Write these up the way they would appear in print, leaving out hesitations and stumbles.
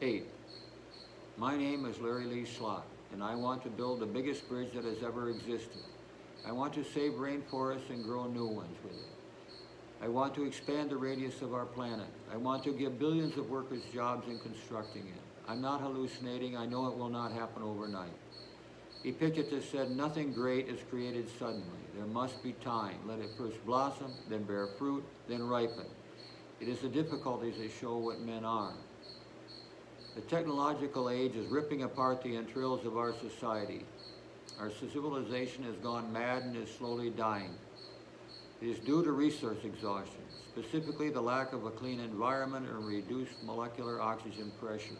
8. My name is Larry Lee Slott, and I want to build the biggest bridge that has ever existed. I want to save rainforests and grow new ones with it. I want to expand the radius of our planet. I want to give billions of workers jobs in constructing it. I'm not hallucinating. I know it will not happen overnight. Epictetus said, "Nothing great is created suddenly. There must be time. Let it first blossom, then bear fruit, then ripen. It is the difficulties that show what men are." The technological age is ripping apart the entrails of our society. Our civilization has gone mad and is slowly dying. It is due to resource exhaustion, specifically the lack of a clean environment and reduced molecular oxygen pressure.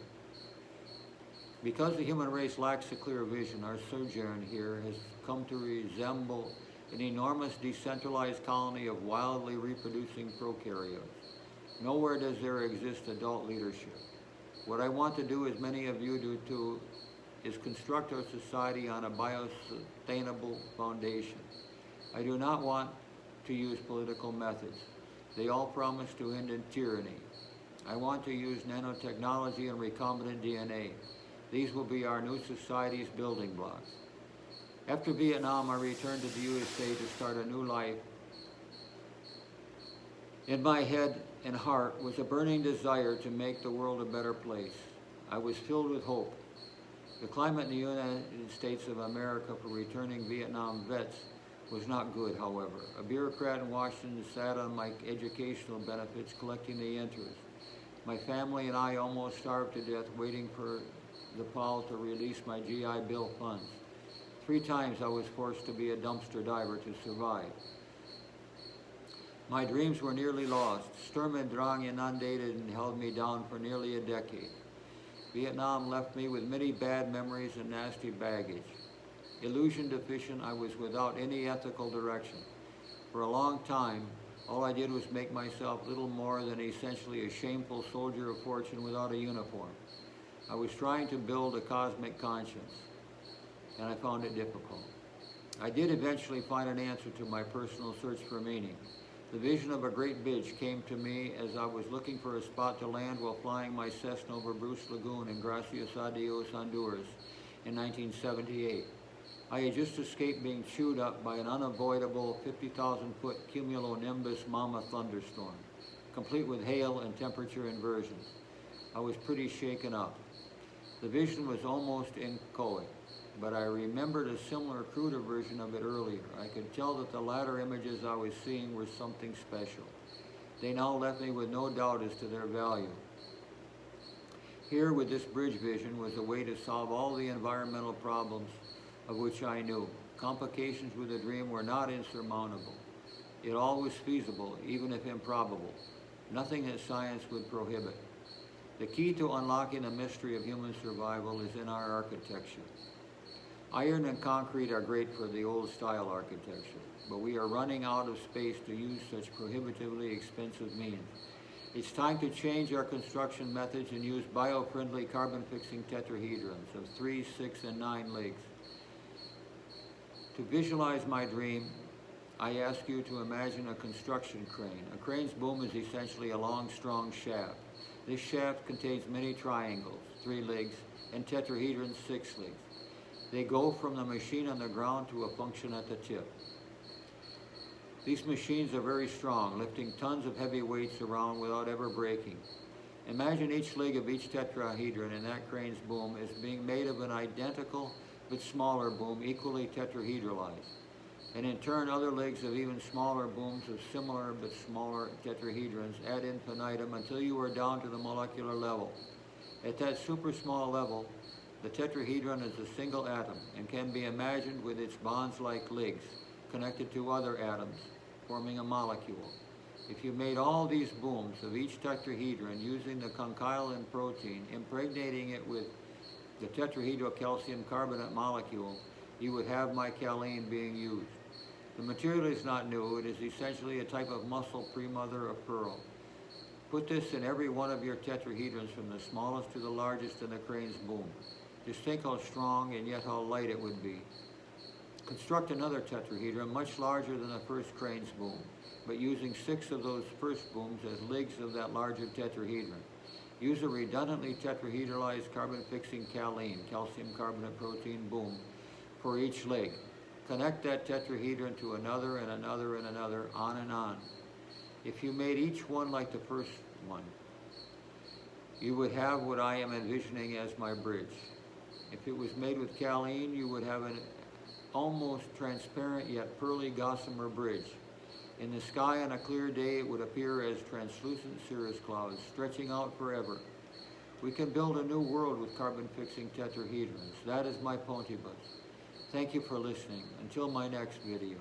Because the human race lacks a clear vision, our sojourn here has come to resemble an enormous decentralized colony of wildly reproducing prokaryotes. Nowhere does there exist adult leadership. What I want to do, as many of you do too, is construct our society on a biosustainable foundation. I do not want to use political methods. They all promise to end in tyranny. I want to use nanotechnology and recombinant DNA. These will be our new society's building blocks. After Vietnam, I returned to the USA to start a new life. In my head and heart was a burning desire to make the world a better place. I was filled with hope. The climate in the United States of America for returning Vietnam vets was not good, however. A bureaucrat in Washington sat on my educational benefits collecting the interest. My family and I almost starved to death waiting for the PAL to release my GI Bill funds. 3 times I was forced to be a dumpster diver to survive. My dreams were nearly lost. Sturm und Drang inundated and held me down for nearly a decade. Vietnam left me with many bad memories and nasty baggage. Illusion deficient, I was without any ethical direction. For a long time, all I did was make myself little more than essentially a shameful soldier of fortune without a uniform. I was trying to build a cosmic conscience, and I found it difficult. I did eventually find an answer to my personal search for meaning. The vision of a great bridge came to me as I was looking for a spot to land while flying my Cessna over Bruce Lagoon in Gracias a Dios, Honduras in 1978. I had just escaped being chewed up by an unavoidable 50,000-foot cumulonimbus mama thunderstorm, complete with hail and temperature inversions. I was pretty shaken up. The vision was almost inchoate, but I remembered a similar, cruder version of it earlier. I could tell that the latter images I was seeing were something special. They now left me with no doubt as to their value. Here, with this bridge vision, was a way to solve all the environmental problems of which I knew. Complications with the dream were not insurmountable. It all was feasible, even if improbable. Nothing that science would prohibit. The key to unlocking the mystery of human survival is in our architecture. Iron and concrete are great for the old style architecture, but we are running out of space to use such prohibitively expensive means. It's time to change our construction methods and use bio-friendly carbon-fixing tetrahedrons of 3, 6, and 9 legs. To visualize my dream, I ask you to imagine a construction crane. A crane's boom is essentially a long, strong shaft. This shaft contains many triangles, 3 legs, and tetrahedrons, 6 legs. They go from the machine on the ground to a function at the tip. These machines are very strong, lifting tons of heavy weights around without ever breaking. Imagine each leg of each tetrahedron in that crane's boom as being made of an identical but smaller boom, equally tetrahedralized. And in turn, other legs of even smaller booms of similar but smaller tetrahedrons ad infinitum until you are down to the molecular level. At that super small level, the tetrahedron is a single atom and can be imagined with its bonds like legs connected to other atoms, forming a molecule. If you made all these booms of each tetrahedron using the conchyolin protein, impregnating it with the tetrahedrocalcium carbonate molecule, you would have my kaolin being used. The material is not new. It is essentially a type of muscle pre-mother of pearl. Put this in every one of your tetrahedrons from the smallest to the largest in the crane's boom. Just think how strong and yet how light it would be. Construct another tetrahedron much larger than the first crane's boom, but using 6 of those first booms as legs of that larger tetrahedron. Use a redundantly tetrahedralized carbon-fixing kaolin, calcium carbonate protein, boom, for each leg. Connect that tetrahedron to another and another and another, on and on. If you made each one like the first one, you would have what I am envisioning as my bridge. If it was made with kaolin, you would have an almost transparent yet pearly gossamer bridge. In the sky on a clear day, it would appear as translucent cirrus clouds, stretching out forever. We can build a new world with carbon-fixing tetrahedrons. That is my Pontibus. Thank you for listening. Until my next video.